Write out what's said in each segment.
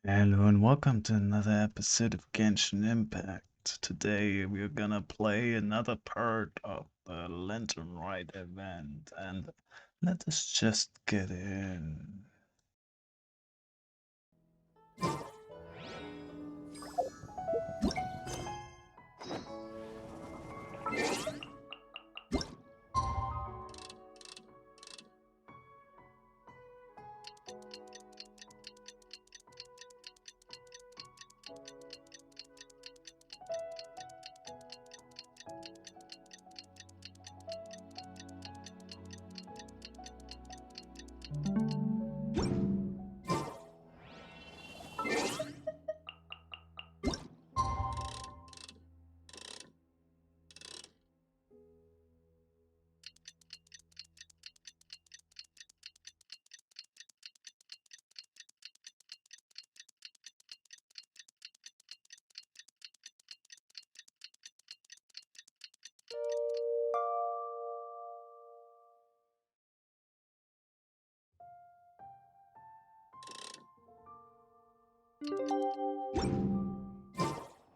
Hello and welcome to another episode of Genshin Impact. Today we're gonna play another part of the Lantern Rite event, and let us just get in.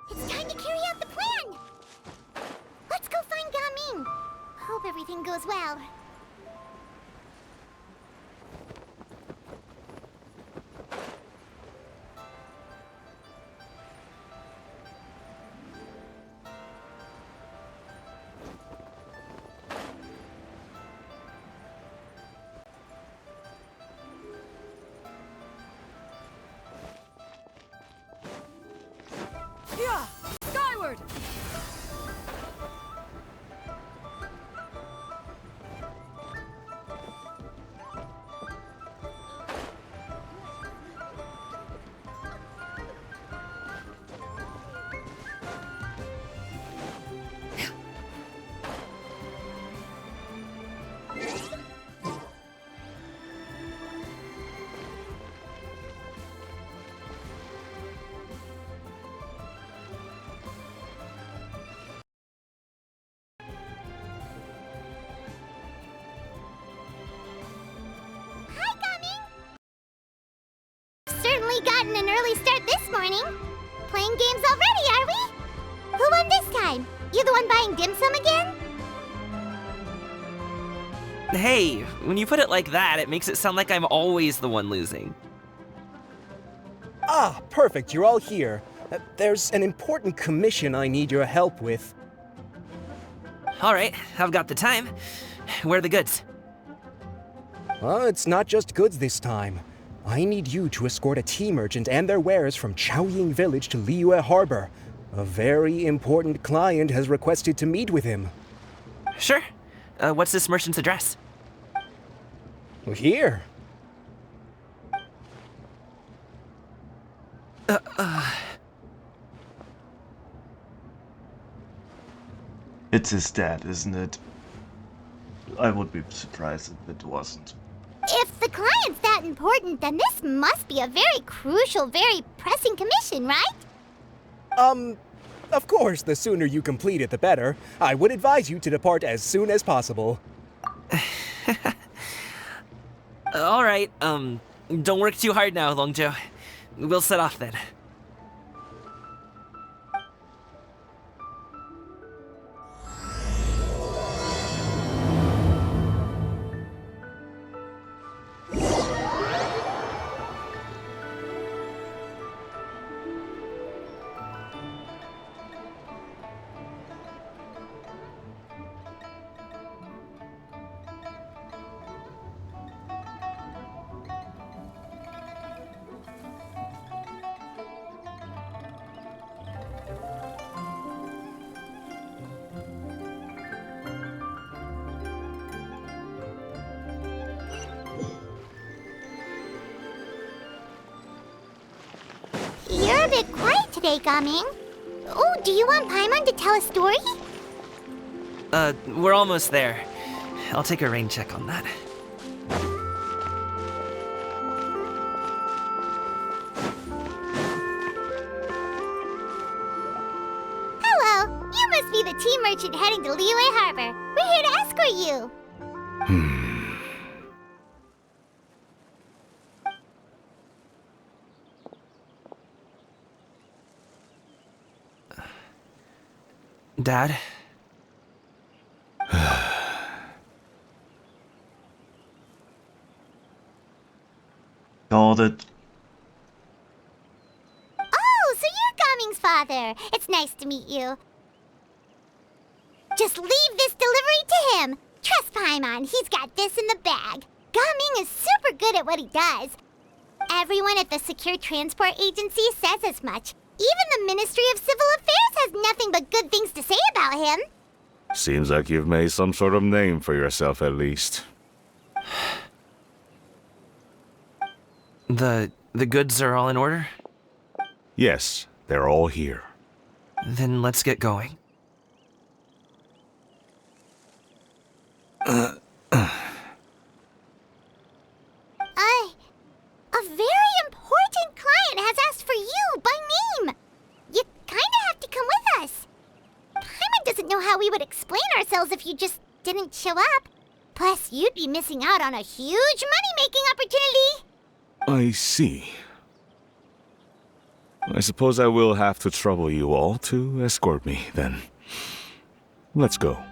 It's time to carry out the plan! Let's go find Gaming! Hope everything goes well. Yeah! Skyward! Hi, Gaming! Certainly gotten an early start this morning. Playing games already, are we? Who won this time? You the one buying dim sum again? Hey, when you put it like that, it makes it sound like I'm always the one losing. Ah, perfect, you're all here. There's an important commission I need your help with. Alright, I've got the time. Where are the goods? It's not just goods this time. I need you to escort a tea merchant and their wares from Chaoying Village to Liyue Harbor. A very important client has requested to meet with him. Sure. What's this merchant's address? Here. It's his dad, isn't it? I would be surprised if it wasn't. If the client's that important, then this must be a very crucial, very pressing commission, right? Of course, the sooner you complete it, the better. I would advise you to depart as soon as possible. Alright, don't work too hard now, Longjo. We'll set off then. You're a bit quiet today, Gaming. Oh, do you want Paimon to tell a story? We're almost there. I'll take a rain check on that. Hello, you must be the tea merchant heading to Liyue Harbor. We're here to escort you. Dad? Got it. Oh, so you're Gaming's father. It's nice to meet you. Just leave this delivery to him. Trust Paimon, he's got this in the bag. Gaming is super good at what he does. Everyone at the Secure Transport Agency says as much. Even the Ministry of Civil Affairs has nothing but good things to say about him. Seems like you've made some sort of name for yourself at least. The goods are all in order? Yes, they're all here. Then let's get going. A very important client has asked for you by name. You kinda have to come with us. Paimon doesn't know how we would explain ourselves if you just didn't show up. Plus, you'd be missing out on a huge money-making opportunity. I see. I suppose I will have to trouble you all to escort me, then. Let's go.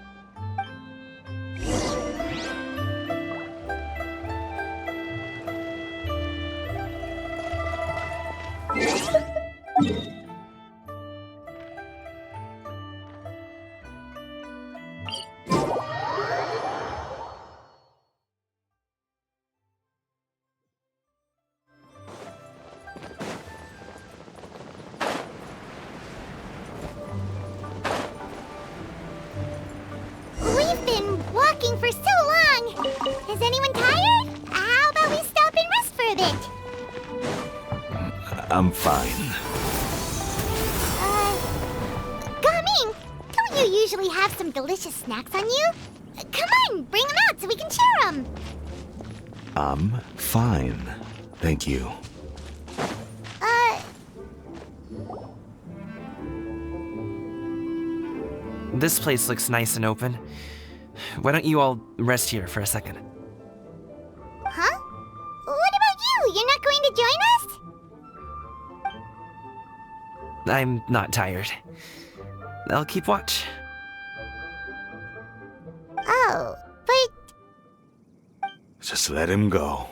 We've been walking for so long. Is anyone tired? How about we stop and rest for a bit? I'm fine. Gaming, don't you usually have some delicious snacks on you? Come on, bring them out so we can share them. I'm fine. Thank you. This place looks nice and open. Why don't you all rest here for a second? Huh? What about you? You're not going to join us? I'm not tired. I'll keep watch. Oh, but Just let him go.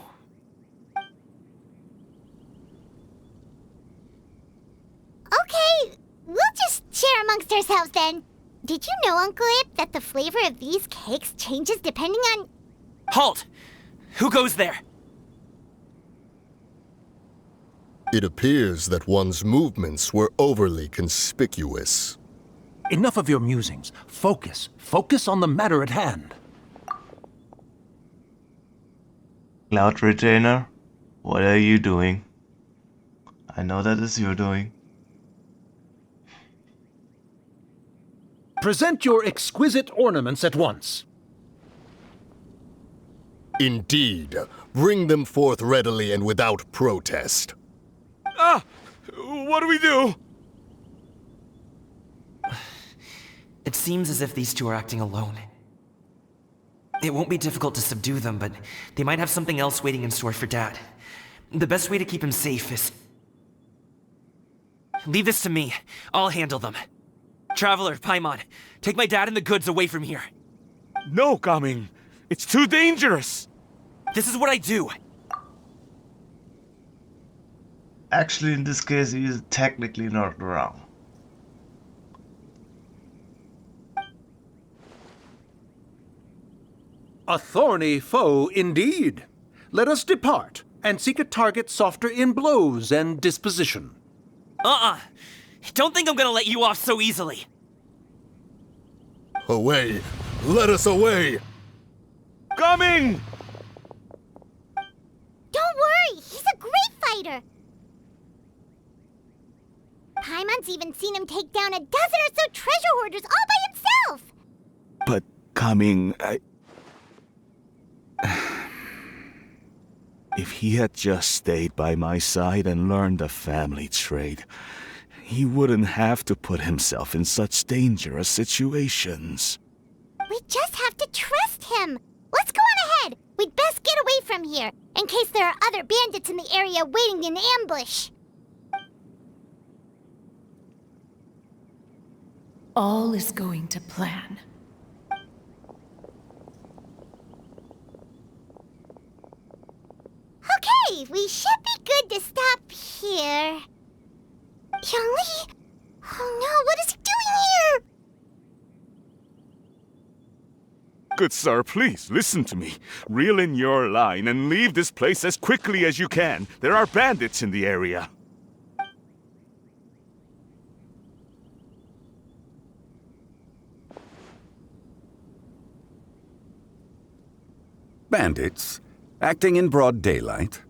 okay, we'll just share amongst ourselves then. Did you know, Uncle Ip, that the flavor of these cakes changes depending on... Halt! Who goes there? It appears that one's movements were overly conspicuous. Enough of your musings. Focus. Focus on the matter at hand. Cloud Retainer, what are you doing? I know that is your doing. Present your exquisite ornaments at once. Indeed, bring them forth readily and without protest. Ah! What do we do? It seems as if these two are acting alone. It won't be difficult to subdue them, but they might have something else waiting in store for Dad. The best way to keep him safe is... Leave this to me. I'll handle them. Traveler, Paimon, take my dad and the goods away from here. No, Gaming. It's too dangerous. This is what I do. Actually, in this case, he is technically not wrong. A thorny foe indeed. Let us depart and seek a target softer in blows and disposition. Don't think I'm gonna let you off so easily. Away! Let us away! Gaming! Don't worry, he's a great fighter. Paimon's even seen him take down a dozen or so treasure hoarders all by himself. But, Gaming, If he had just stayed by my side and learned the family trade, he wouldn't have to put himself in such dangerous situations. We just have to trust him. Let's go on ahead. We'd best get away from here, in case there are other bandits in the area waiting in ambush. All is going to plan. Okay, we should be good to stop here. Youngli? Oh no, what is he doing here? Good sir, please, listen to me. Reel in your line and leave this place as quickly as you can. There are bandits in the area. Bandits? Acting in broad daylight?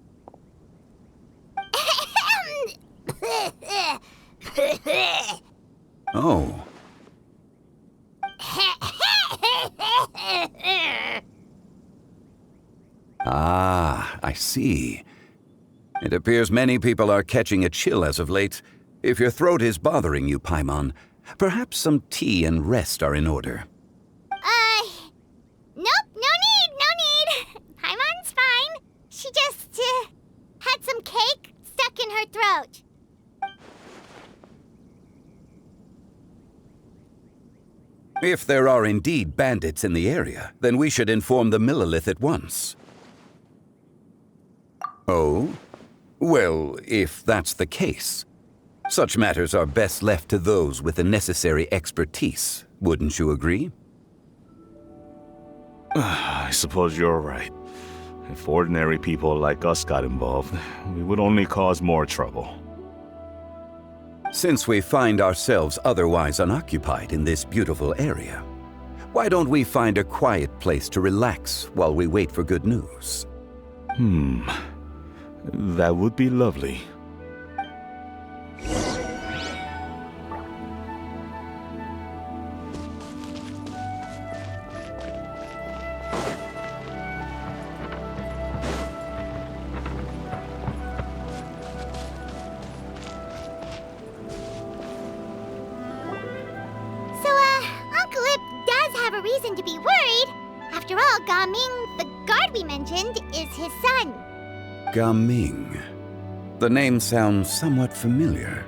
Oh. Ah, I see. It appears many people are catching a chill as of late. If your throat is bothering you, Paimon, perhaps some tea and rest are in order. Nope, no need. Paimon's fine. She just, had some cake stuck in her throat. If there are indeed bandits in the area, then we should inform the Millelith at once. Oh? Well, if that's the case, such matters are best left to those with the necessary expertise, wouldn't you agree? I suppose you're right. If ordinary people like us got involved, we would only cause more trouble. Since we find ourselves otherwise unoccupied in this beautiful area, why don't we find a quiet place to relax while we wait for good news? That would be lovely. Uncle Ip does have a reason to be worried. After all, Gaming, the guard we mentioned, is his son. Gaming. The name sounds somewhat familiar.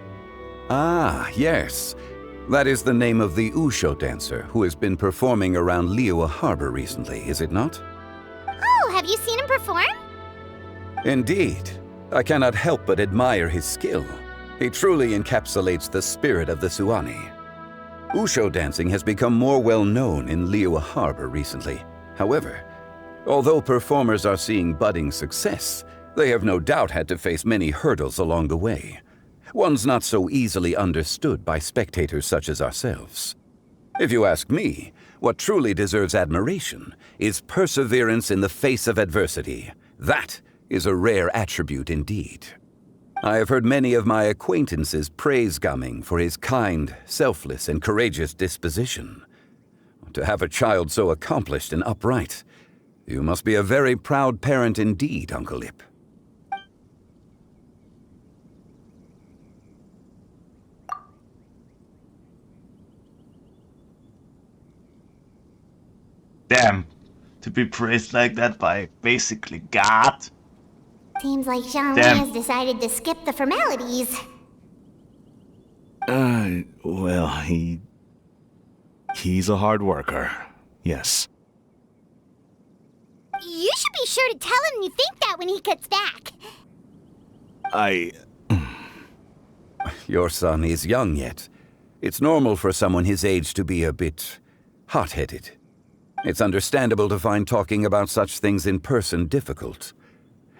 Ah, yes. That is the name of the Usho dancer who has been performing around Liyue Harbor recently, is it not? Oh, have you seen him perform? Indeed. I cannot help but admire his skill. He truly encapsulates the spirit of the Suani. Usho dancing has become more well known in Liyue Harbor recently. However, although performers are seeing budding success, they have no doubt had to face many hurdles along the way. Ones not so easily understood by spectators such as ourselves. If you ask me, what truly deserves admiration is perseverance in the face of adversity. That is a rare attribute indeed. I have heard many of my acquaintances praise Gaming for his kind, selfless, and courageous disposition. To have a child so accomplished and upright, you must be a very proud parent indeed, Uncle Ip. Damn, to be praised like that by basically God. Seems like Zhang Damn. has decided to skip the formalities. Well, he's a hard worker. Yes. You should be sure to tell him you think that when he gets back. Your son is young yet. It's normal for someone his age to be a bit hot-headed. It's understandable to find talking about such things in person difficult.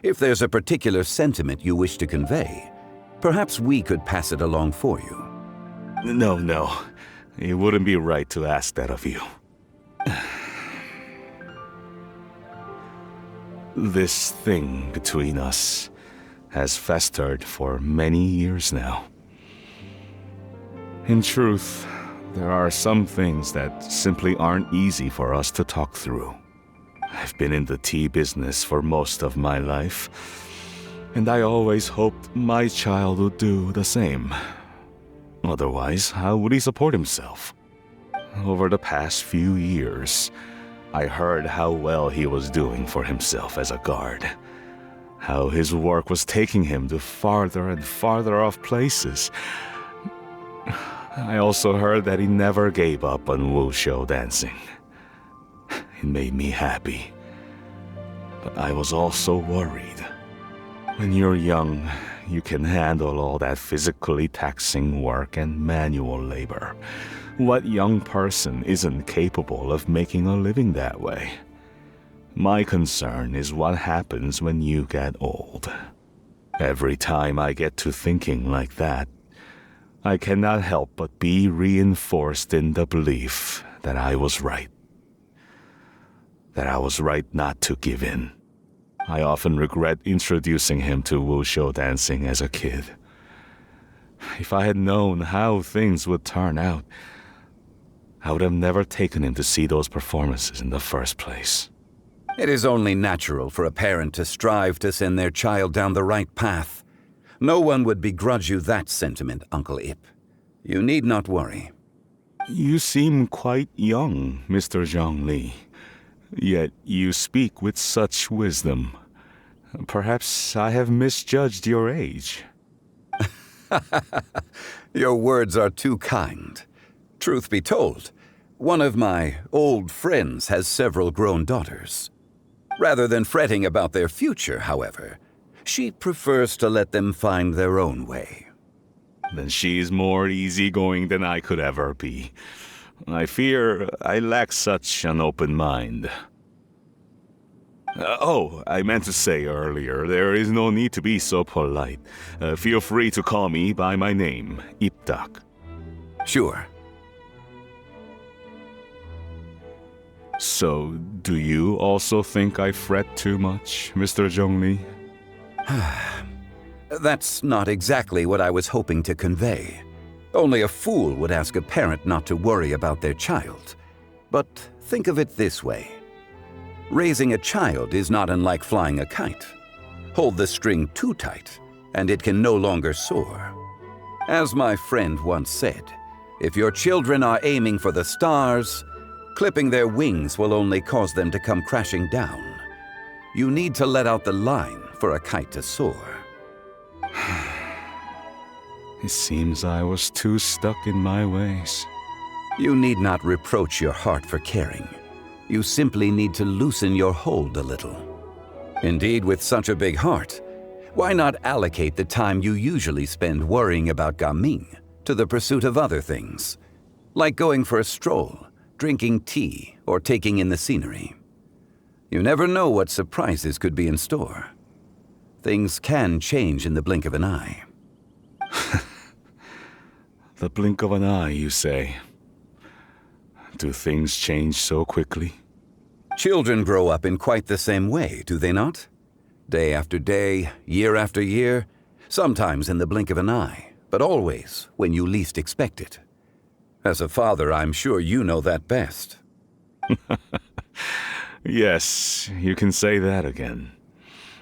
If there's a particular sentiment you wish to convey, perhaps we could pass it along for you. No. It wouldn't be right to ask that of you. This thing between us has festered for many years now. In truth, there are some things that simply aren't easy for us to talk through. I've been in the tea business for most of my life, and I always hoped my child would do the same. Otherwise, how would he support himself? Over the past few years, I heard how well he was doing for himself as a guard. How his work was taking him to farther and farther off places. I also heard that he never gave up on wushou dancing. It made me happy. But I was also worried. When you're young, you can handle all that physically taxing work and manual labor. What young person isn't capable of making a living that way? My concern is what happens when you get old. Every time I get to thinking like that, I cannot help but be reinforced in the belief that I was right. That I was right not to give in. I often regret introducing him to wushou dancing as a kid. If I had known how things would turn out, I would have never taken him to see those performances in the first place. It is only natural for a parent to strive to send their child down the right path. No one would begrudge you that sentiment, Uncle Ip. You need not worry. You seem quite young, Mr. Zhongli. Yet you speak with such wisdom. Perhaps I have misjudged your age. Your words are too kind. Truth be told, one of my old friends has several grown daughters. Rather than fretting about their future, however, she prefers to let them find their own way. Then she's more easygoing than I could ever be. I fear I lack such an open mind. I meant to say earlier, there is no need to be so polite. Feel free to call me by my name, Ipdak. Sure. So, do you also think I fret too much, Mr. Zhongli? That's not exactly what I was hoping to convey. Only a fool would ask a parent not to worry about their child. But think of it this way. Raising a child is not unlike flying a kite. Hold the string too tight, and it can no longer soar. As my friend once said, if your children are aiming for the stars, clipping their wings will only cause them to come crashing down. You need to let out the line for a kite to soar. It seems I was too stuck in my ways. You need not reproach your heart for caring. You simply need to loosen your hold a little. Indeed, with such a big heart, why not allocate the time you usually spend worrying about Gaming to the pursuit of other things, like going for a stroll, drinking tea, or taking in the scenery? You never know what surprises could be in store. Things can change in the blink of an eye. The blink of an eye, you say? Do things change so quickly? Children grow up in quite the same way, do they not? Day after day, year after year, sometimes in the blink of an eye, but always when you least expect it. As a father, I'm sure you know that best. Yes, you can say that again.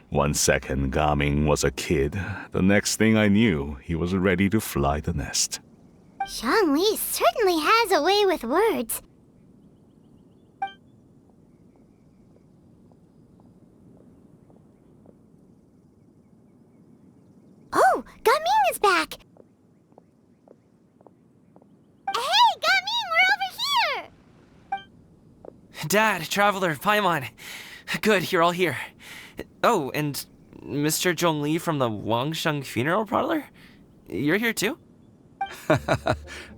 1 second Gaming was a kid. The next thing I knew, he was ready to fly the nest. Zhongli certainly has a way with words. Oh, Gaming is back! Hey, Gaming, we're over here! Dad, Traveler, Paimon. Good, you're all here. Oh, and Mr. Zhongli from the Wangsheng Funeral Parlor? You're here too?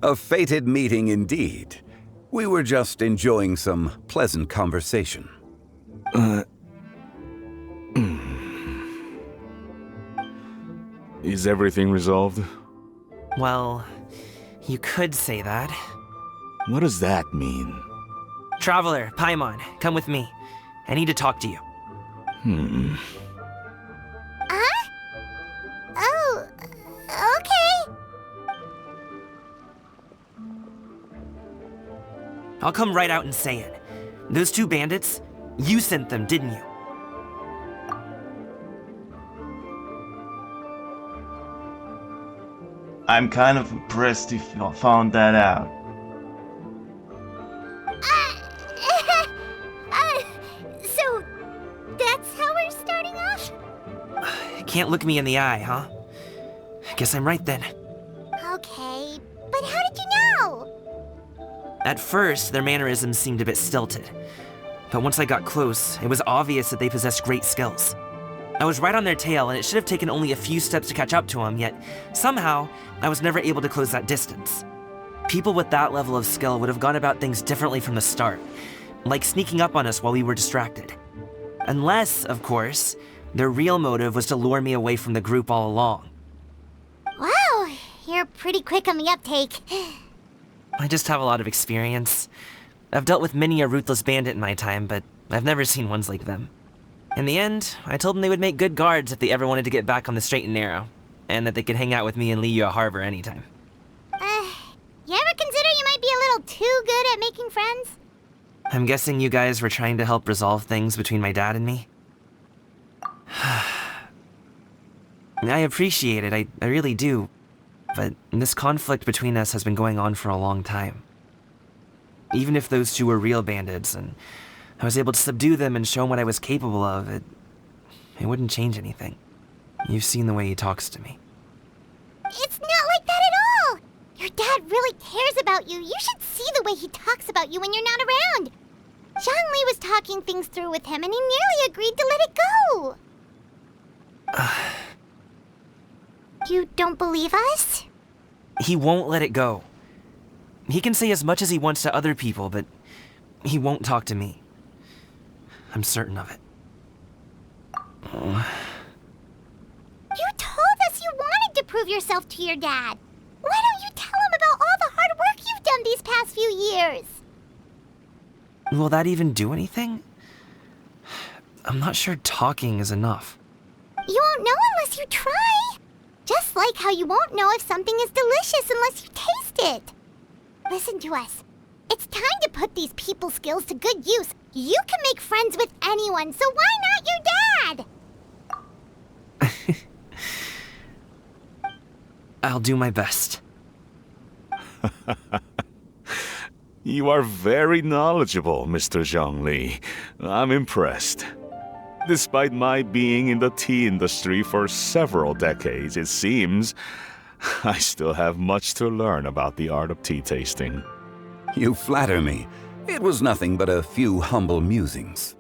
A fated meeting indeed. We were just enjoying some pleasant conversation. Is everything resolved? Well, you could say that. What does that mean? Traveler, Paimon, come with me. I need to talk to you. Huh? Oh, okay. I'll come right out and say it. Those two bandits, you sent them, didn't you? I'm kind of impressed you found that out. So that's how we're starting off? Can't look me in the eye, huh? Guess I'm right then. Okay, but how did you At first, their mannerisms seemed a bit stilted. But once I got close, it was obvious that they possessed great skills. I was right on their tail, and it should have taken only a few steps to catch up to them, yet somehow, I was never able to close that distance. People with that level of skill would have gone about things differently from the start, like sneaking up on us while we were distracted. Unless, of course, their real motive was to lure me away from the group all along. Wow, you're pretty quick on the uptake. I just have a lot of experience. I've dealt with many a ruthless bandit in my time, but I've never seen ones like them. In the end, I told them they would make good guards if they ever wanted to get back on the straight and narrow, and that they could hang out with me in Liyue Harbor anytime. You ever consider you might be a little too good at making friends? I'm guessing you guys were trying to help resolve things between my dad and me? I appreciate it, I really do. But this conflict between us has been going on for a long time. Even if those two were real bandits, and I was able to subdue them and show him what I was capable of, it wouldn't change anything. You've seen the way he talks to me. It's not like that at all! Your dad really cares about you. You should see the way he talks about you when you're not around. Zhongli was talking things through with him, and he nearly agreed to let it go. You don't believe us? He won't let it go. He can say as much as he wants to other people, but he won't talk to me. I'm certain of it. You told us you wanted to prove yourself to your dad. Why don't you tell him about all the hard work you've done these past few years? Will that even do anything? I'm not sure talking is enough. You won't know unless you try. Just like how you won't know if something is delicious unless you taste it. Listen to us. It's time to put these people skills to good use. You can make friends with anyone, so why not your dad? I'll do my best. You are very knowledgeable, Mr. Zhongli. I'm impressed. Despite my being in the tea industry for several decades, it seems I still have much to learn about the art of tea tasting. You flatter me. It was nothing but a few humble musings.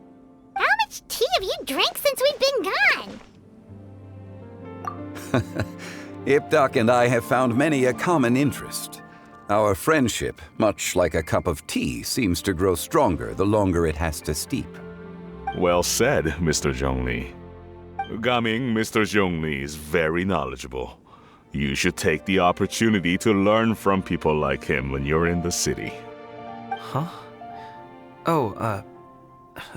How much tea have you drank since we've been gone? Ipdak and I have found many a common interest. Our friendship, much like a cup of tea, seems to grow stronger the longer it has to steep. Well said, Mr. Zhongli. Gaming, Mr. Zhongli is very knowledgeable. You should take the opportunity to learn from people like him when you're in the city. Huh? Oh,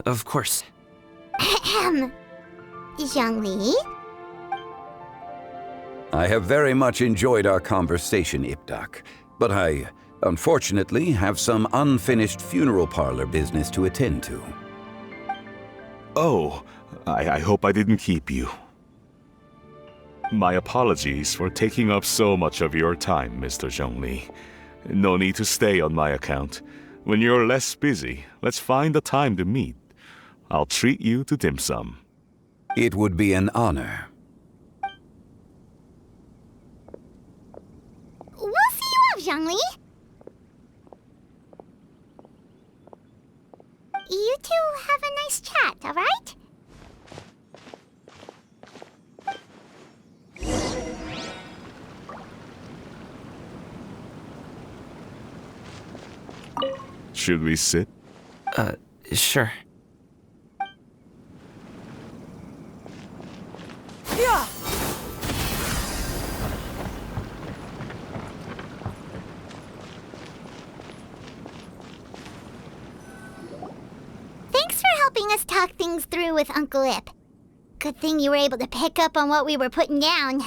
of course. Ahem. Zhongli? I have very much enjoyed our conversation, Ipdak, but I, unfortunately, have some unfinished funeral parlor business to attend to. Oh, I hope I didn't keep you. My apologies for taking up so much of your time, Mr. Zhongli. No need to stay on my account. When you're less busy, let's find a time to meet. I'll treat you to dim sum. It would be an honor. We'll see you off, Zhongli. You two have a nice chat, all right? Should we sit? Sure. Yeah. Thanks for helping us talk things through with Uncle Ip. Good thing you were able to pick up on what we were putting down.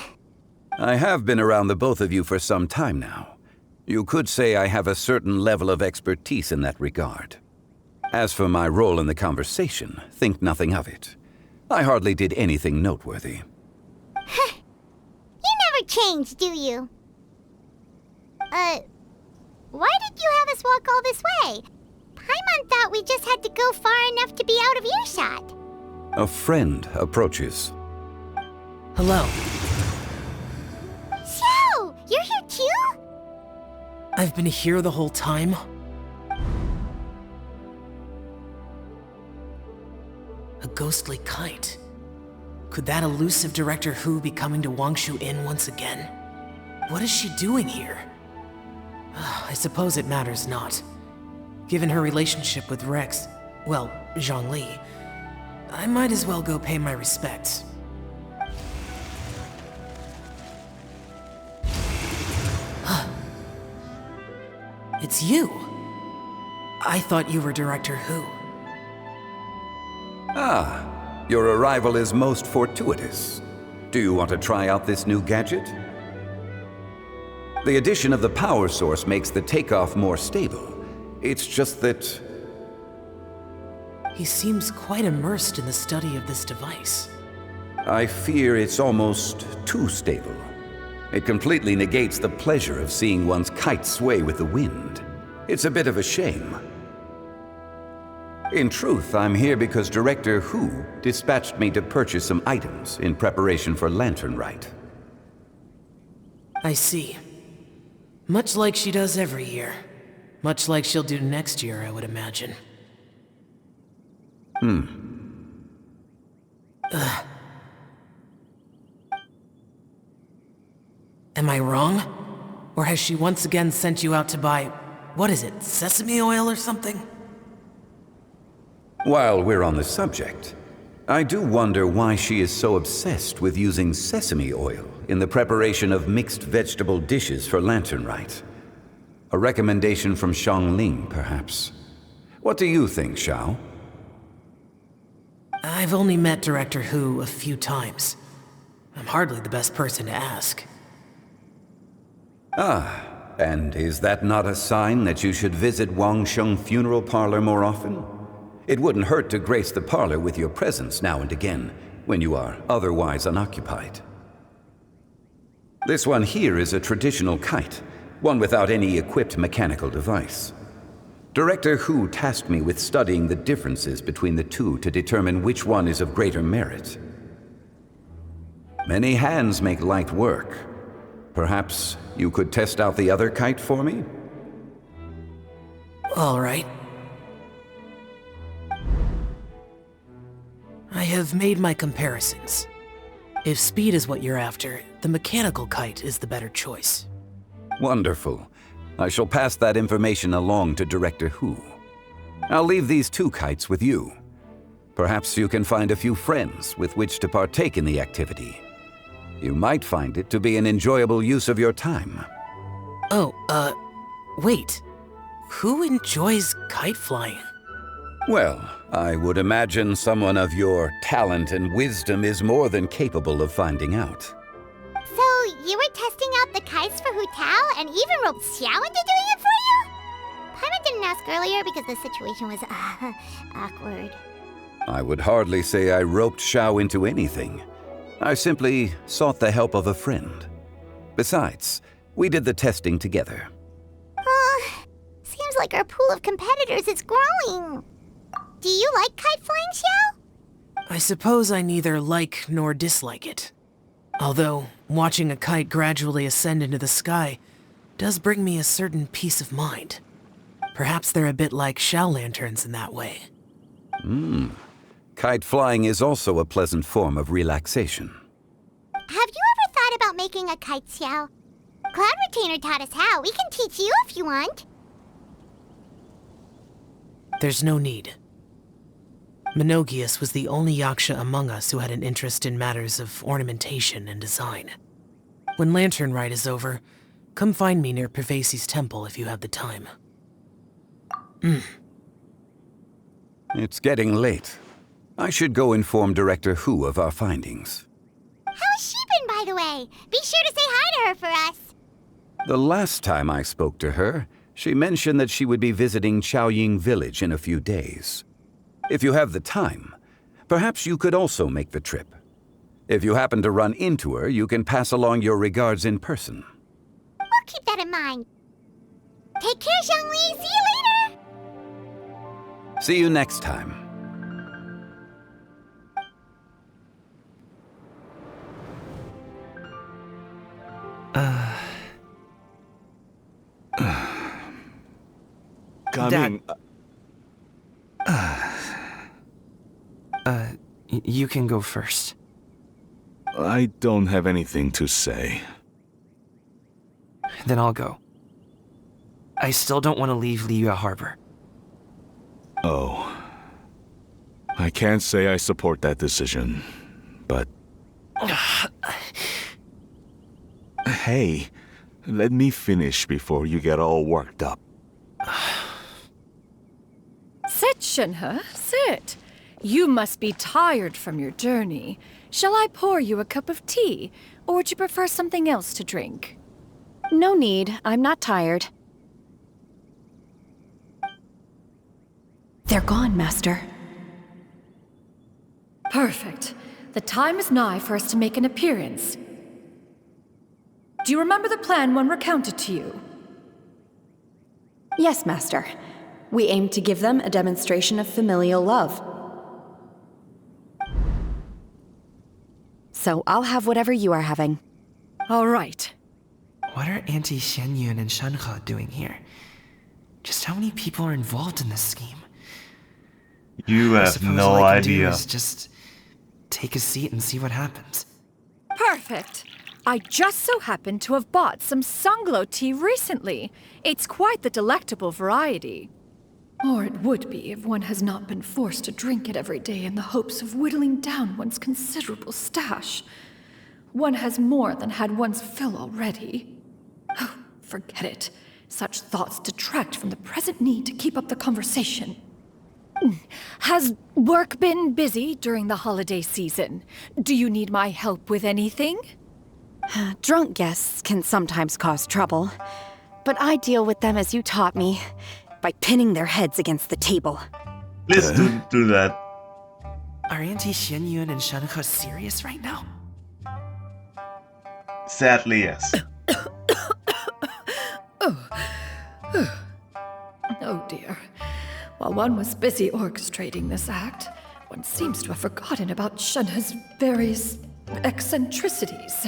I have been around the both of you for some time now. You could say I have a certain level of expertise in that regard. As for my role in the conversation, think nothing of it. I hardly did anything noteworthy. You never change, do you? Why did you have us walk all this way? Paimon thought we just had to go far enough to be out of earshot. A friend approaches. Hello. So, you're here too? I've been here the whole time? ghostly kite. Could that elusive Director Who be coming to Wangshu Inn once again? What is she doing here? I suppose it matters not. Given her relationship with Rex, well, Zhongli, I might as well go pay my respects. It's you! I thought you were Director Who. Ah, your arrival is most fortuitous. Do you want to try out this new gadget? The addition of the power source makes the takeoff more stable. It's just that... He seems quite immersed in the study of this device. I fear it's almost too stable. It completely negates the pleasure of seeing one's kite sway with the wind. It's a bit of a shame. In truth, I'm here because Director Who dispatched me to purchase some items in preparation for Lantern Rite. I see. Much like she does every year. Much like she'll do next year, I would imagine. Am I wrong? Or has she once again sent you out to buy, what is it, sesame oil or something? While we're on the subject, I do wonder why she is so obsessed with using sesame oil in the preparation of mixed vegetable dishes for Lantern Rite. A recommendation from Xiangling, perhaps. What do you think, Xiao? I've only met Director Who a few times. I'm hardly the best person to ask. Ah, and is that not a sign that you should visit Wangsheng Funeral Parlor more often? It wouldn't hurt to grace the parlor with your presence now and again, when you are otherwise unoccupied. This one here is a traditional kite, one without any equipped mechanical device. Director Who tasked me with studying the differences between the two to determine which one is of greater merit. Many hands make light work. Perhaps you could test out the other kite for me? All right. I have made my comparisons. If speed is what you're after, the mechanical kite is the better choice. Wonderful. I shall pass that information along to Director Who. I'll leave these two kites with you. Perhaps you can find a few friends with which to partake in the activity. You might find it to be an enjoyable use of your time. Oh, wait. Who enjoys kite flying? Well, I would imagine someone of your talent and wisdom is more than capable of finding out. So, you were testing out the kites for Hu Tao and even roped Xiao into doing it for you? Paimon didn't ask earlier because the situation was, awkward. I would hardly say I roped Xiao into anything. I simply sought the help of a friend. Besides, we did the testing together. Seems like our pool of competitors is growing. Do you like kite flying, Xiao? I suppose I neither like nor dislike it. Although, watching a kite gradually ascend into the sky does bring me a certain peace of mind. Perhaps they're a bit like shell lanterns in that way. Kite flying is also a pleasant form of relaxation. Have you ever thought about making a kite, Xiao? Cloud Retainer taught us how. We can teach you if you want. There's no need. Menogius was the only Yaksha among us who had an interest in matters of ornamentation and design. When Lantern Rite is over, come find me near Pervasi's temple if you have the time. It's getting late. I should go inform Director Who of our findings. How's she been, by the way? Be sure to say hi to her for us. The last time I spoke to her, she mentioned that she would be visiting Chaoying Village in a few days. If you have the time, perhaps you could also make the trip. If you happen to run into her, you can pass along your regards in person. We'll keep that in mind. Take care, Xiangli. See you later. See you next time. Coming. You can go first. I don't have anything to say. Then I'll go. I still don't want to leave Liyue Harbor. Oh. I can't say I support that decision, but... Hey, let me finish before you get all worked up. Sit, Shenhe, sit. You must be tired from your journey. Shall I pour you a cup of tea, or would you prefer something else to drink? No need. I'm not tired. They're gone, Master. Perfect. The time is nigh for us to make an appearance. Do you remember the plan when recounted to you? Yes, Master. We aim to give them a demonstration of familial love. So I'll have whatever you are having. All right. What are Auntie Xianyun and Shenhe doing here? Just how many people are involved in this scheme? You I have suppose no all I can do idea. is just take a seat and see what happens. Perfect. I just so happen to have bought some Sunglow tea recently. It's quite the delectable variety. Or it would be if one has not been forced to drink it every day in the hopes of whittling down one's considerable stash. One has more than had one's fill already. Oh, forget it. Such thoughts detract from the present need to keep up the conversation. Has work been busy during the holiday season? Do you need my help with anything? Drunk guests can sometimes cause trouble, but I deal with them as you taught me, by pinning their heads against the table. Please do that. Are Auntie Xianyun and Shenhe serious right now? Sadly, yes. Oh dear. While one was busy orchestrating this act, one seems to have forgotten about Shenhe's various eccentricities.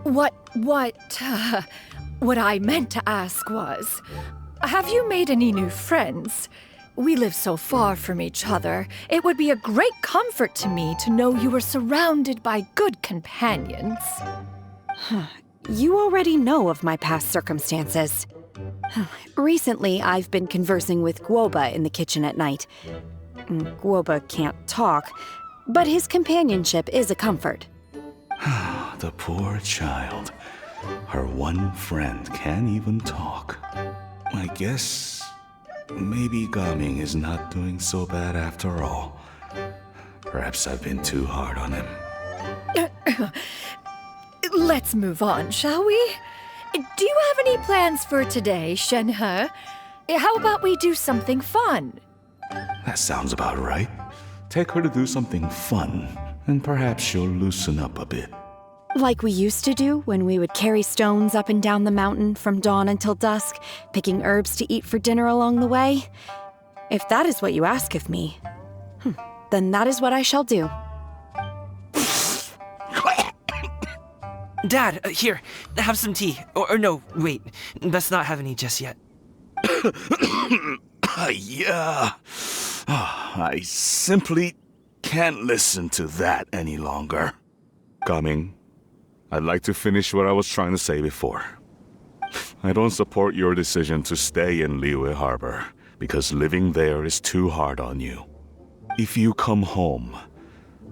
What I meant to ask was, have you made any new friends? We live so far from each other. It would be a great comfort to me to know you were surrounded by good companions. You already know of my past circumstances. Recently, I've been conversing with Guoba in the kitchen at night. Guoba can't talk, but his companionship is a comfort. The poor child. Her one friend can't even talk. I guess maybe Gaming is not doing so bad after all. Perhaps I've been too hard on him. Let's move on, shall we? Do you have any plans for today, Shenhe? How about we do something fun? That sounds about right. Take her to do something fun, and perhaps she'll loosen up a bit. Like we used to do when we would carry stones up and down the mountain from dawn until dusk, picking herbs to eat for dinner along the way. If that is what you ask of me, then that is what I shall do. Dad, here, have some tea. Or no, wait, let's not have any just yet. Yeah. I simply can't listen to that any longer. Coming. I'd like to finish what I was trying to say before. I don't support your decision to stay in Liyue Harbor, because living there is too hard on you. If you come home,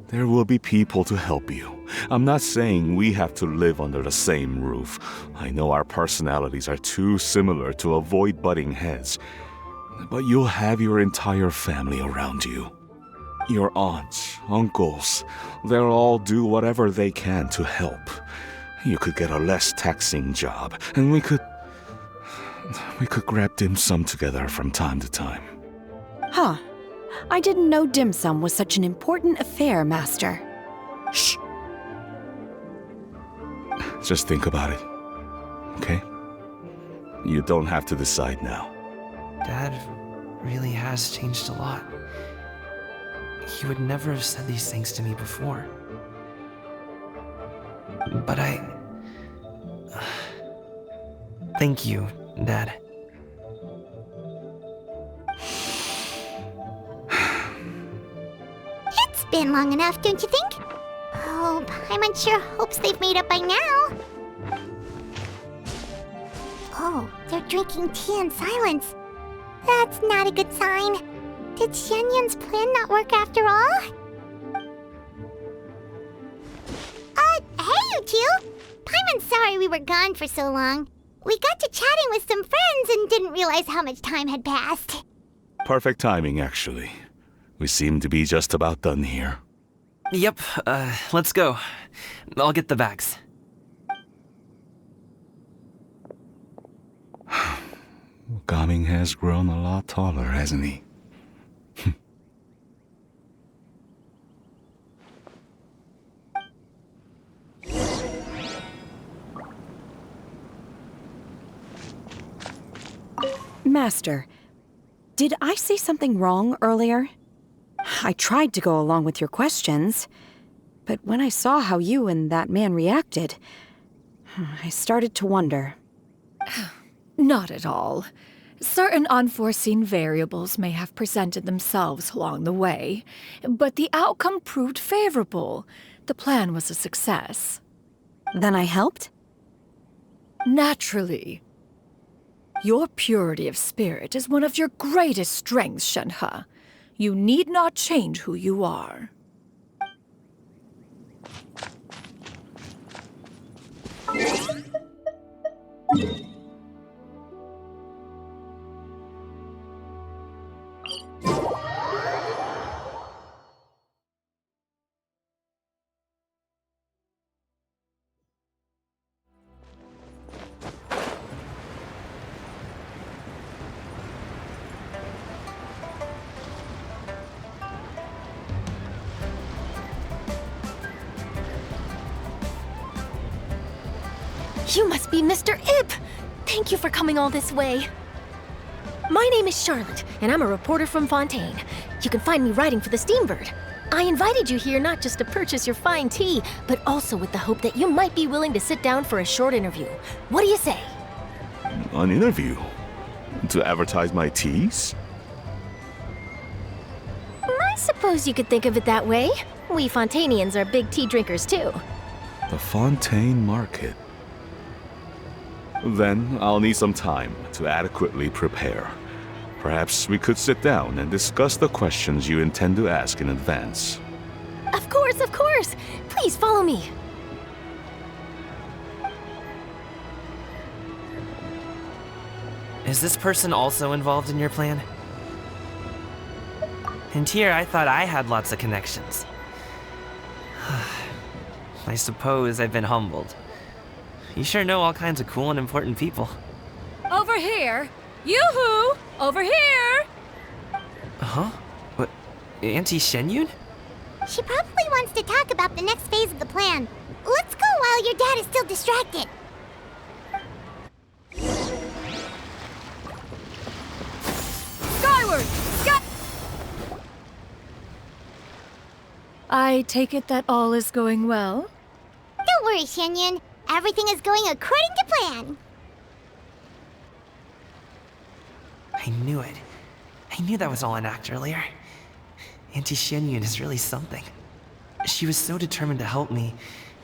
there will be people to help you. I'm not saying we have to live under the same roof. I know our personalities are too similar to avoid butting heads. But you'll have your entire family around you. Your aunts, uncles, they'll all do whatever they can to help. You could get a less taxing job, and we could grab dim sum together from time to time. Huh. I didn't know dim sum was such an important affair, Master. Shh. Just think about it, okay? You don't have to decide now. Dad really has changed a lot. He would never have said these things to me before. But thank you, Dad. It's been long enough, don't you think? Oh, Paimon sure hopes they've made up by now. Oh, they're drinking tea in silence. That's not a good sign. Did Xianyun's plan not work after all? Hey you two! Paimon's sorry we were gone for so long. We got to chatting with some friends and didn't realize how much time had passed. Perfect timing, actually. We seem to be just about done here. Yep, let's go. I'll get the bags. Gaming has grown a lot taller, hasn't he? Master, did I say something wrong earlier? I tried to go along with your questions, but when I saw how you and that man reacted, I started to wonder. Not at all. Certain unforeseen variables may have presented themselves along the way, but the outcome proved favorable. The plan was a success. Then I helped? Naturally. Your purity of spirit is one of your greatest strengths, Shenhe. You need not change who you are. You must be Mr. Ip! Thank you for coming all this way. My name is Charlotte, and I'm a reporter from Fontaine. You can find me writing for the Steambird. I invited you here not just to purchase your fine tea, but also with the hope that you might be willing to sit down for a short interview. What do you say? An interview? To advertise my teas? I suppose you could think of it that way. We Fontainians are big tea drinkers too. The Fontaine Market. Then I'll need some time to adequately prepare. Perhaps we could sit down and discuss the questions you intend to ask in advance. Of course, of course! Please follow me. Is this person also involved in your plan? And here I thought I had lots of connections. I suppose I've been humbled. You sure know all kinds of cool and important people. Over here! Yoo-hoo! Over here! Huh? What? Auntie Shenyun? She probably wants to talk about the next phase of the plan. Let's go while your dad is still distracted. Skyward! I take it that all is going well? Don't worry, Shenyun. Everything is going according to plan. I knew it. I knew that was all an act earlier. Auntie Shenyun is really something. She was so determined to help me.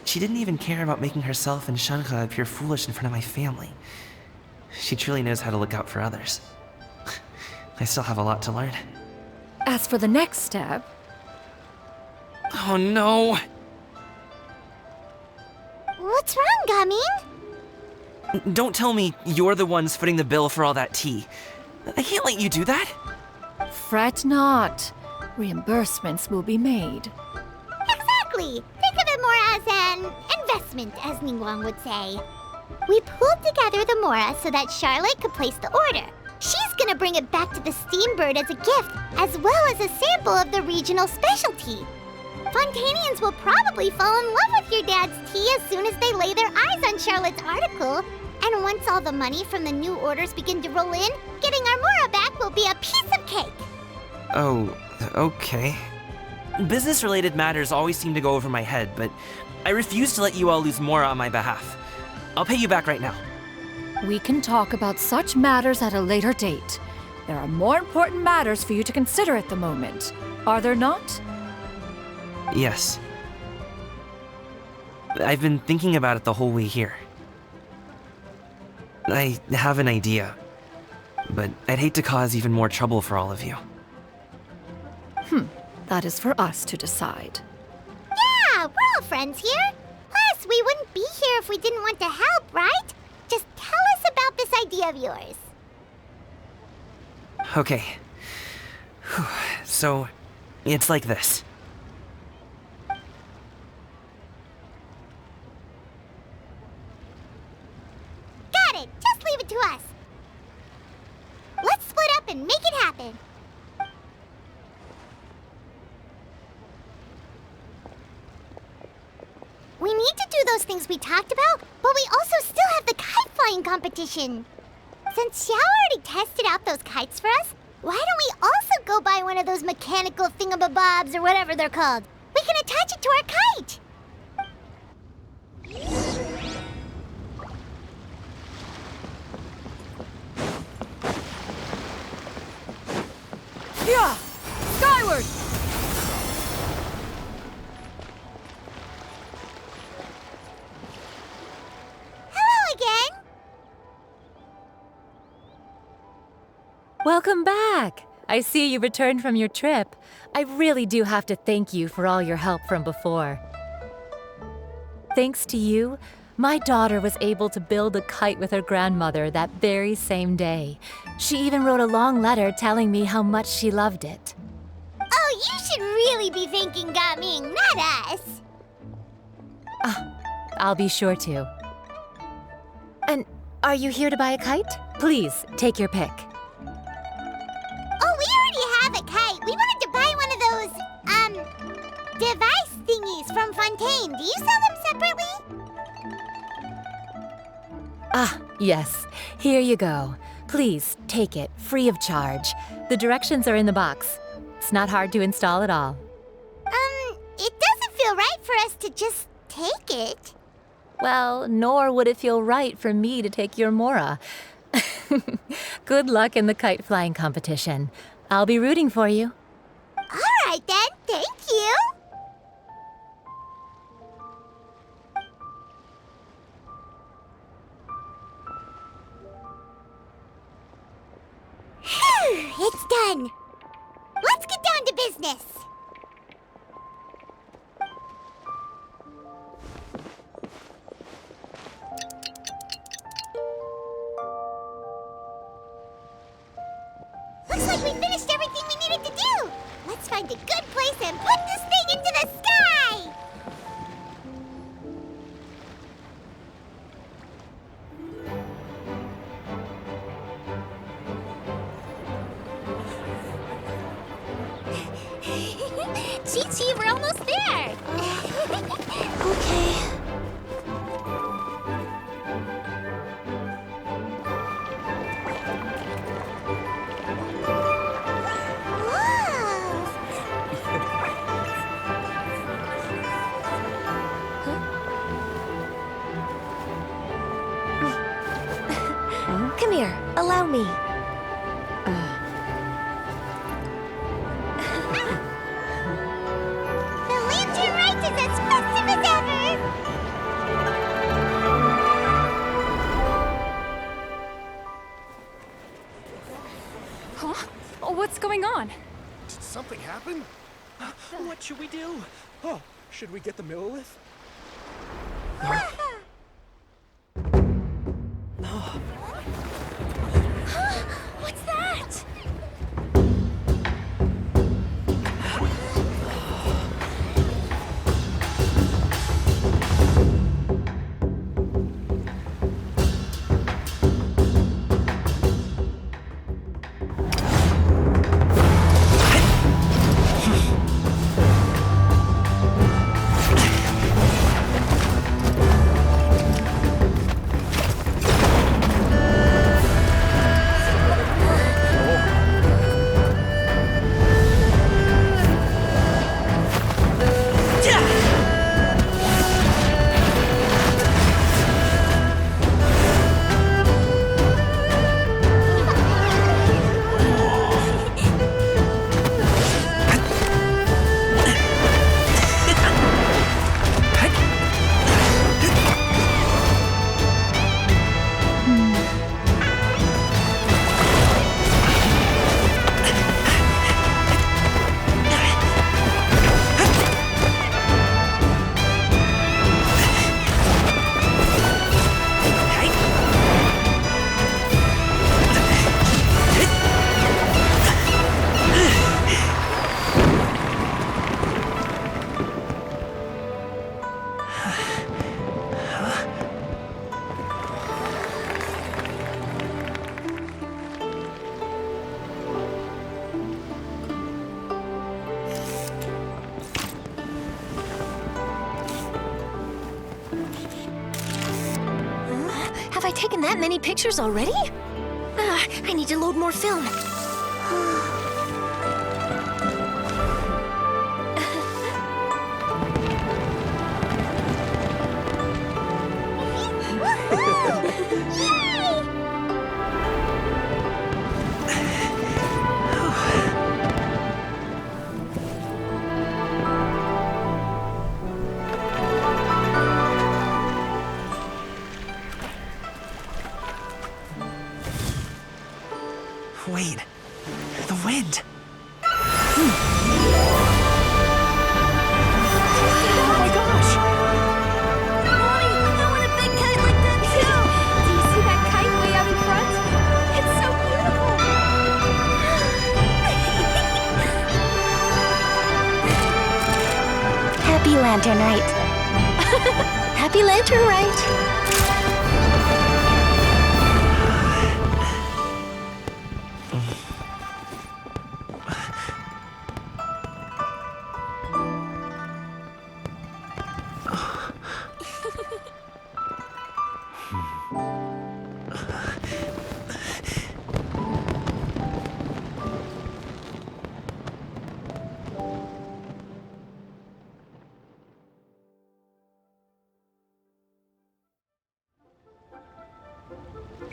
She didn't even care about making herself and Shenhe appear foolish in front of my family. She truly knows how to look out for others. I still have a lot to learn. As for the next step... Oh no! What's wrong, Gaming? Don't tell me you're the ones footing the bill for all that tea. I can't let you do that. Fret not. Reimbursements will be made. Exactly! Think of it more as an investment, as Ningguang would say. We pooled together the Mora so that Charlotte could place the order. She's gonna bring it back to the Steambird as a gift, as well as a sample of the regional specialty. Fontainians will probably fall in love with your dad's tea as soon as they lay their eyes on Charlotte's article. And once all the money from the new orders begin to roll in, getting our Mora back will be a piece of cake. Oh, okay. Business-related matters always seem to go over my head, but I refuse to let you all lose Mora on my behalf. I'll pay you back right now. We can talk about such matters at a later date. There are more important matters for you to consider at the moment, are there not? Yes. I've been thinking about it the whole way here. I have an idea, but I'd hate to cause even more trouble for all of you. That is for us to decide. Yeah, we're all friends here. Plus, we wouldn't be here if we didn't want to help, right? Just tell us about this idea of yours. Okay. Whew. So, it's like this. Got it. Just leave it to us. Let's split up and make it happen. We need to do those things we talked about, but we also still have the kite flying competition. Since Xiao already tested out those kites for us, why don't we also go buy one of those mechanical thingamabobs or whatever they're called? We can attach it to our kite. Yeah! Skyward! Hello again. Welcome back! I see you returned from your trip. I really do have to thank you for all your help from before. Thanks to you, my daughter was able to build a kite with her grandmother that very same day. She even wrote a long letter telling me how much she loved it. Oh, you should really be thanking Gaming, not us. I'll be sure to. And are you here to buy a kite? Please, take your pick. Oh, we already have a kite. We wanted to buy one of those, device thingies from Fontaine. Do you sell them separately? Yes. Here you go. Please, take it, free of charge. The directions are in the box. It's not hard to install at all. It doesn't feel right for us to just take it. Well, nor would it feel right for me to take your Mora. Good luck in the kite flying competition. I'll be rooting for you. All right then, thank you. Phew, it's done. Let's get down to business. Looks like we finished everything we needed to do. Let's find a good place and put this thing into the sky. Chi-Chi, we're almost there. Okay. Come here, allow me. The lantern rite is as festive as ever! Huh? Oh, what's going on? Did something happen? What should we do? Oh, should we get the Millilith? What's that? Have I taken that many pictures already? I need to load more film. Wait, the wind. Oh my gosh! Mommy, I want a big kite like that too! Do you see that kite way out in front? It's so beautiful! Happy Lantern Rite. Happy Lantern Rite.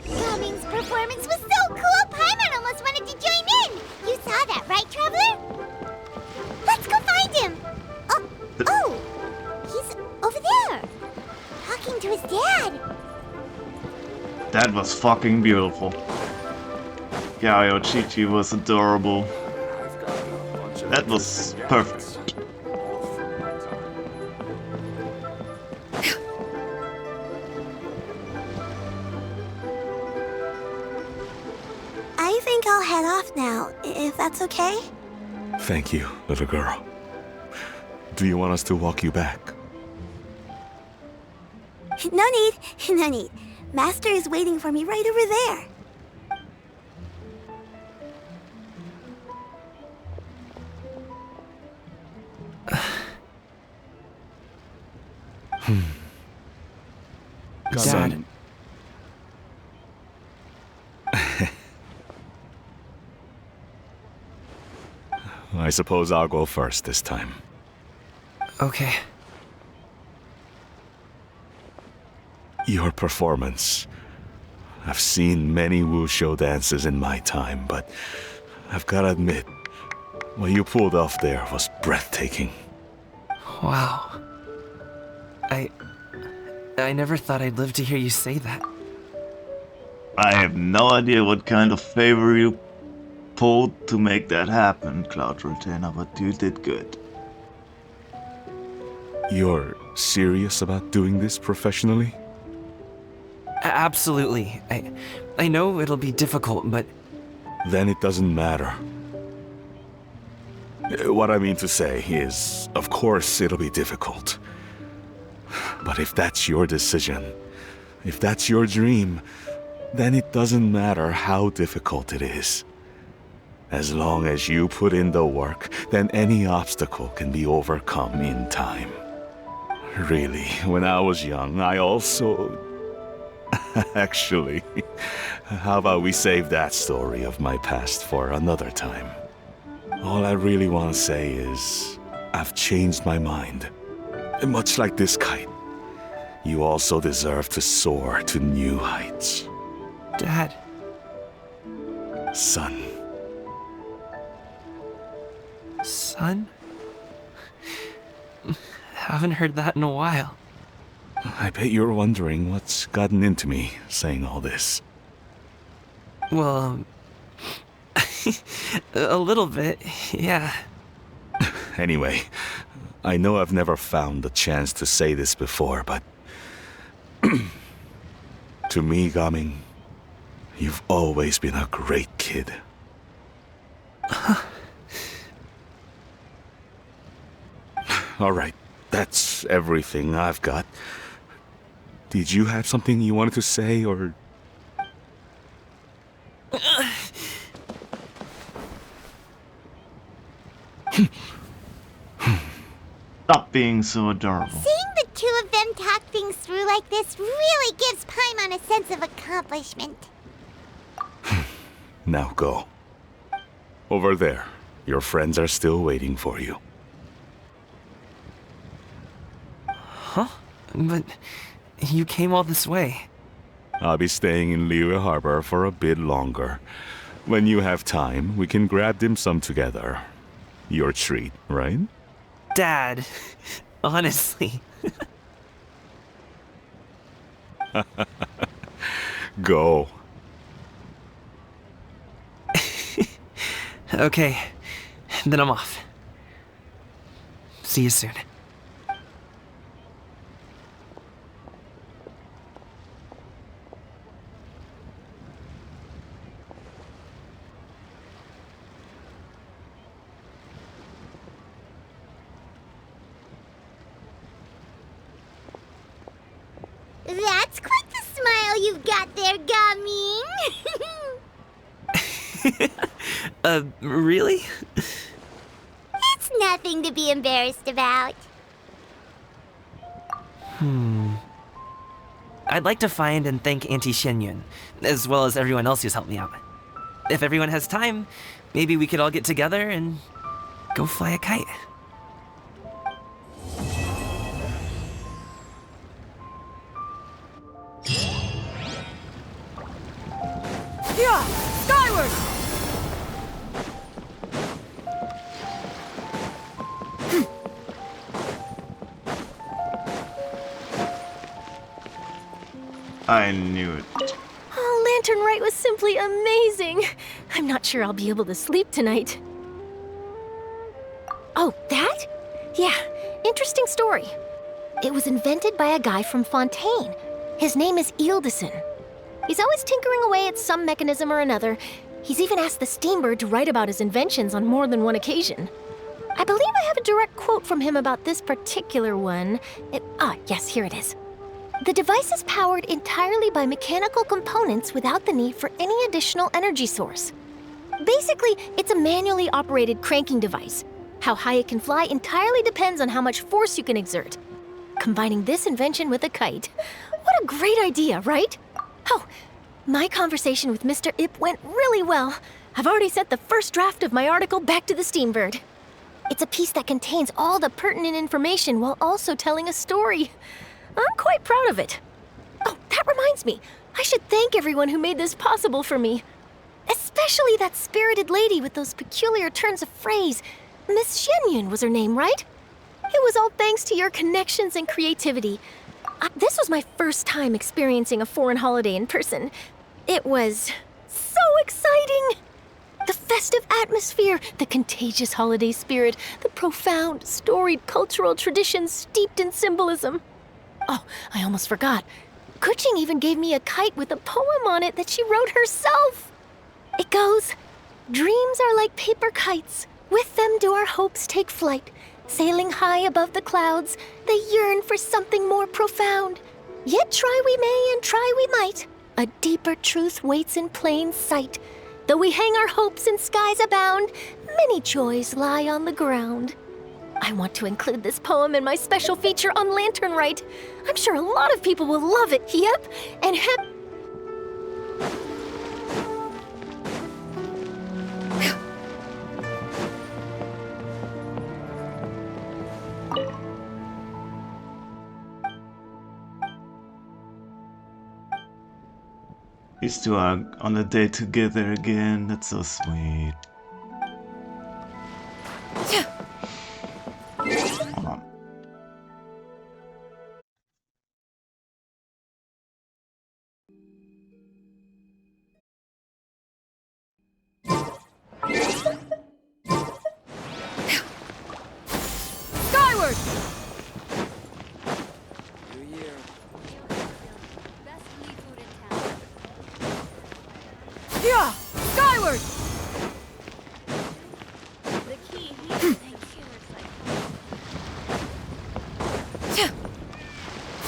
Gaming's performance was so cool, Paimon almost wanted to join in! You saw that, right, Traveler? Let's go find him! Oh! He's over there! Talking to his dad! That was fucking beautiful. Gaio Chichi was adorable. That was perfect. I think I'll head off now, if that's okay? Thank you, little girl. Do you want us to walk you back? No need, no need. Master is waiting for me right over there. Son. I suppose I'll go first this time. Okay. Your performance. I've seen many wushou dances in my time, but I've gotta admit, what you pulled off there was breathtaking. Wow. I never thought I'd live to hear you say that. I have no idea what kind of favor you pulled to make that happen, Cloud Retainer, but you did good. You're serious about doing this professionally? Absolutely. I know it'll be difficult, but... Then it doesn't matter. What I mean to say is, of course it'll be difficult. But if that's your decision, if that's your dream, then it doesn't matter how difficult it is. As long as you put in the work, then any obstacle can be overcome in time. Really, when I was young, I also... Actually, how about we save that story of my past for another time? All I really want to say is, I've changed my mind. Much like this kite, you also deserve to soar to new heights. Dad. Son. Son? Haven't heard that in a while. I bet you're wondering what's gotten into me saying all this. Well, a little bit, yeah. Anyway, I know I've never found the chance to say this before, but... to me, Gaming, you've always been a great kid. Alright, that's everything I've got. Did you have something you wanted to say, or... Stop. Stop being so adorable. Seeing the two of them talk things through like this really gives Paimon a sense of accomplishment. Now go. Over there. Your friends are still waiting for you. Huh? But you came all this way. I'll be staying in Liyue Harbor for a bit longer. When you have time, we can grab dim sum together. Your treat, right? Dad, honestly. Go. Okay, then I'm off. See you soon. That's quite the smile you've got there, Gaming. Really? It's nothing to be embarrassed about. I'd like to find and thank Auntie Shenyun, as well as everyone else who's helped me out. If everyone has time, maybe we could all get together and go fly a kite. Yeah! Skyward! I knew it. Oh, Lantern Rite was simply amazing. I'm not sure I'll be able to sleep tonight. Oh, that? Yeah, interesting story. It was invented by a guy from Fontaine. His name is Ildison. He's always tinkering away at some mechanism or another. He's even asked the Steambird to write about his inventions on more than one occasion. I believe I have a direct quote from him about this particular one. Yes, here it is. The device is powered entirely by mechanical components without the need for any additional energy source. Basically, it's a manually operated cranking device. How high it can fly entirely depends on how much force you can exert. Combining this invention with a kite. What a great idea, right? Oh, my conversation with Mr. Ip went really well. I've already sent the first draft of my article back to the Steambird. It's a piece that contains all the pertinent information while also telling a story. I'm quite proud of it. Oh, that reminds me. I should thank everyone who made this possible for me. Especially that spirited lady with those peculiar turns of phrase. Miss Shenyun was her name, right? It was all thanks to your connections and creativity. This was my first time experiencing a foreign holiday in person. It was so exciting! The festive atmosphere, the contagious holiday spirit, the profound, storied cultural traditions steeped in symbolism. Oh, I almost forgot. Kuching even gave me a kite with a poem on it that she wrote herself. It goes, "Dreams are like paper kites. With them do our hopes take flight. Sailing high above the clouds, they yearn for something more profound. Yet try we may and try we might. A deeper truth waits in plain sight. Though we hang our hopes in skies abound, many joys lie on the ground." I want to include this poem in my special feature on Lantern Rite. I'm sure a lot of people will love it. Yep, and hep. These two are on a date together again. That's so sweet. Hold on. Skyward! Yeah! Skyward!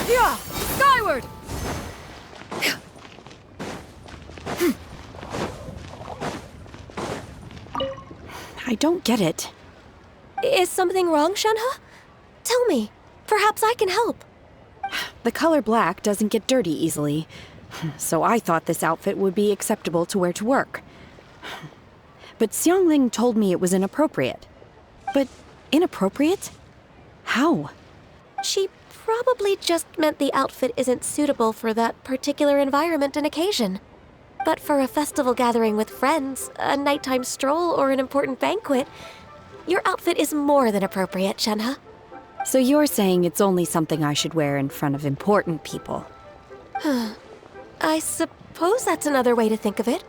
Yeah! Skyward! I don't get it. Is something wrong, Shenhe? Tell me. Perhaps I can help. The color black doesn't get dirty easily, so I thought this outfit would be acceptable to wear to work. But Xiangling told me it was inappropriate. But inappropriate? How? She probably just meant the outfit isn't suitable for that particular environment and occasion. But for a festival gathering with friends, a nighttime stroll, or an important banquet, your outfit is more than appropriate, Shenhe. So you're saying it's only something I should wear in front of important people? I suppose that's another way to think of it.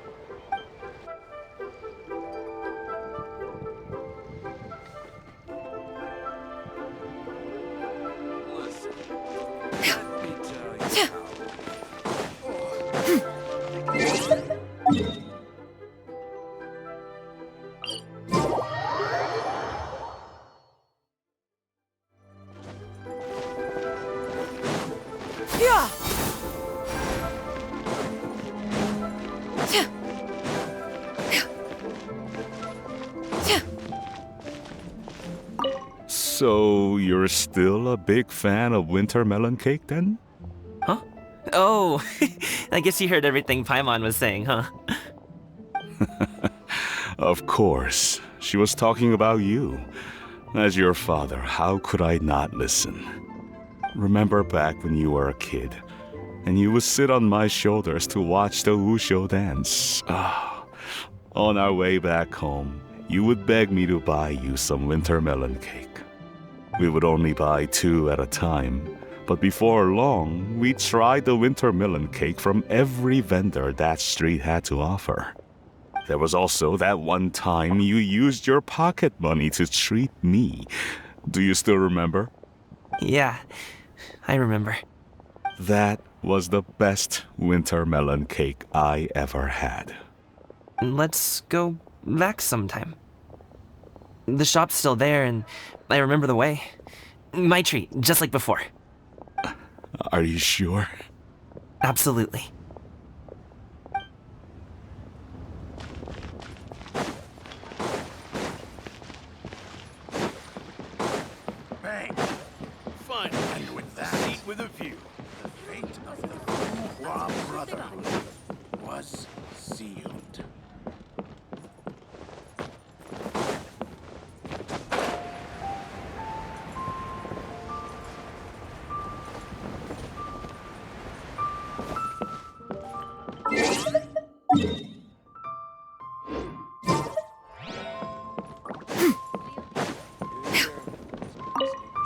So, you're still a big fan of winter melon cake then? Huh? Oh, I guess you heard everything Paimon was saying, huh? Of course. She was talking about you. As your father, how could I not listen? Remember back when you were a kid, and you would sit on my shoulders to watch the Wushu dance. On our way back home, you would beg me to buy you some winter melon cake. We would only buy 2 at a time, but before long, we tried the winter melon cake from every vendor that street had to offer. There was also that one time you used your pocket money to treat me. Do you still remember? Yeah, I remember. That was the best winter melon cake I ever had. Let's go back sometime. The shop's still there, and I remember the way. My treat, just like before. Are you sure? Absolutely. Bang! Fun. And with that, seat with a view. The fate of the Wu Brotherhood was sealed.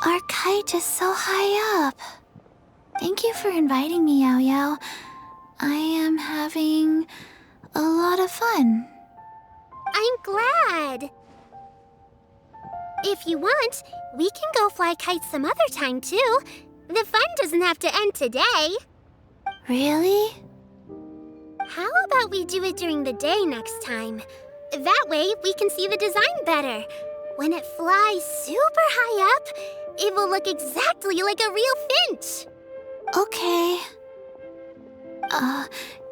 Our kite is so high up. Thank you for inviting me, Yao Yao. I am having a lot of fun. I'm glad. If you want, we can go fly kites some other time, too. The fun doesn't have to end today. Really? How about we do it during the day next time? That way, we can see the design better. When it flies super high up, it will look exactly like a real finch. Okay.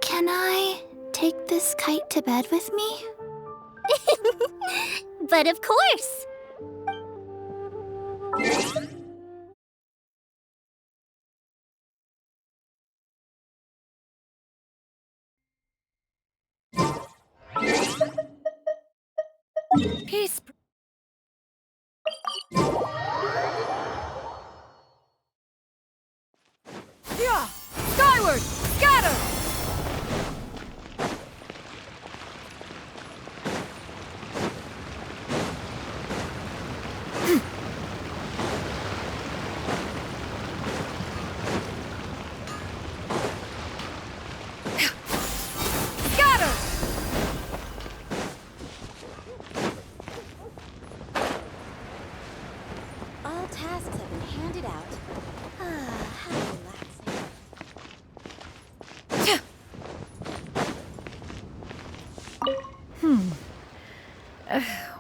Can I take this kite to bed with me? But of course. Peace. Yeah! Skyward! Scatter! Scatter! All tasks have been handed out. How relaxing.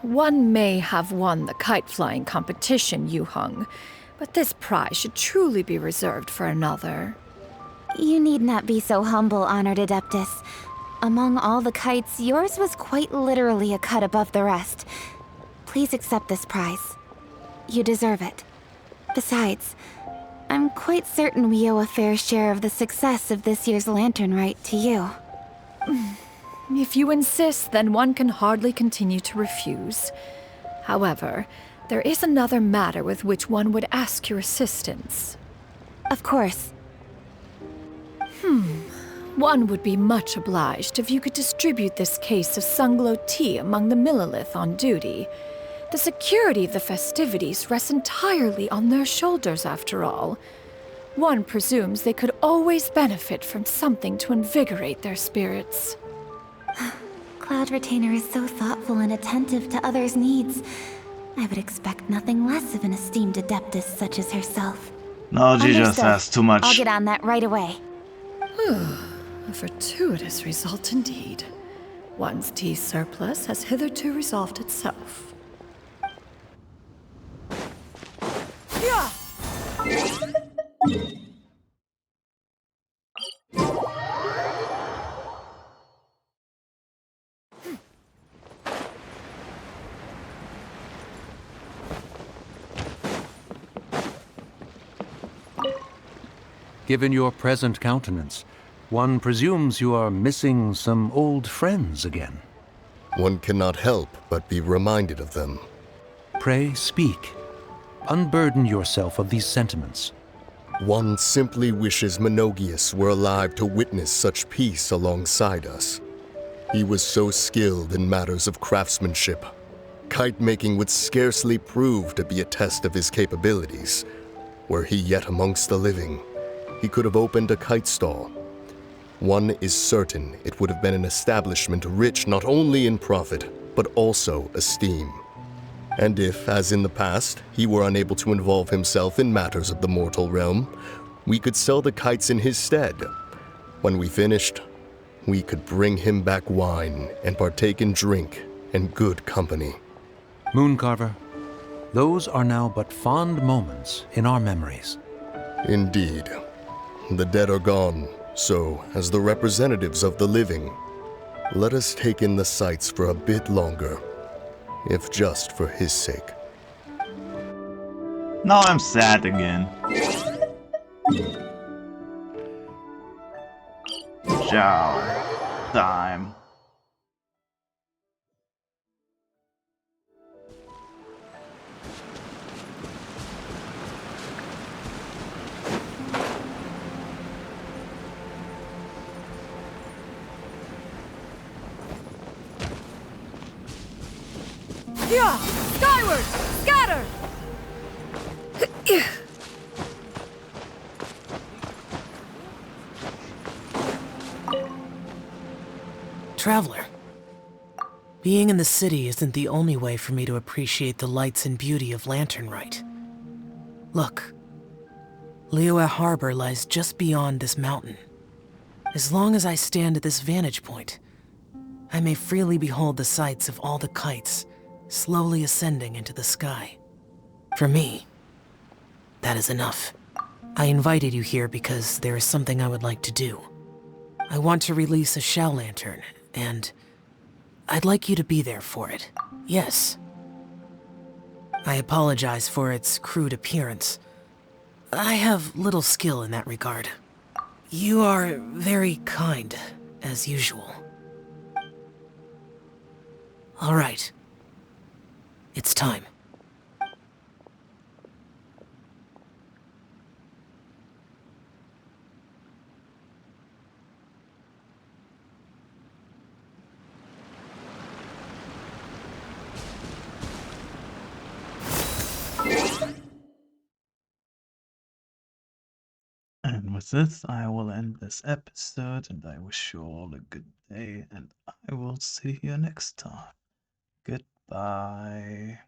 One may have won the kite flying competition, Yu Heng, but this prize should truly be reserved for another. You need not be so humble, Honored Adeptus. Among all the kites, yours was quite literally a cut above the rest. Please accept this prize. You deserve it. Besides, I'm quite certain we owe a fair share of the success of this year's lantern rite to you. If you insist, then one can hardly continue to refuse. However, there is another matter with which one would ask your assistance. Of course. One would be much obliged if you could distribute this case of Sunglow tea among the Millilith on duty. The security of the festivities rests entirely on their shoulders, after all. One presumes they could always benefit from something to invigorate their spirits. Cloud Retainer is so thoughtful and attentive to others' needs. I would expect nothing less of an esteemed adeptus such as herself. No, she just Understood. has too much. I'll get on that right away. A fortuitous result indeed. One's tea surplus has hitherto resolved itself. Yeah! Given your present countenance, one presumes you are missing some old friends again. One cannot help but be reminded of them. Pray speak. Unburden yourself of these sentiments. One simply wishes Menogius were alive to witness such peace alongside us. He was so skilled in matters of craftsmanship. Kite making would scarcely prove to be a test of his capabilities. Were he yet amongst the living, he could have opened a kite stall. One is certain it would have been an establishment rich not only in profit, but also esteem. And if, as in the past, he were unable to involve himself in matters of the mortal realm, we could sell the kites in his stead. When we finished, we could bring him back wine and partake in drink and good company. Mooncarver, those are now but fond moments in our memories. Indeed. The dead are gone, so, as the representatives of the living, let us take in the sights for a bit longer, if just for his sake. Now I'm sad again. Ciao. Time. Yeah! Skyward! Scatter! Traveler, being in the city isn't the only way for me to appreciate the lights and beauty of Lantern Rite. Look, Liyue Harbor lies just beyond this mountain. As long as I stand at this vantage point, I may freely behold the sights of all the kites slowly ascending into the sky. For me, that is enough. I invited you here because there is something I would like to do. I want to release a shell lantern, and I'd like you to be there for it. Yes. I apologize for its crude appearance. I have little skill in that regard. You are very kind, as usual. All right. It's time. And with this, I will end this episode, and I wish you all a good day, and I will see you next time. Goodbye.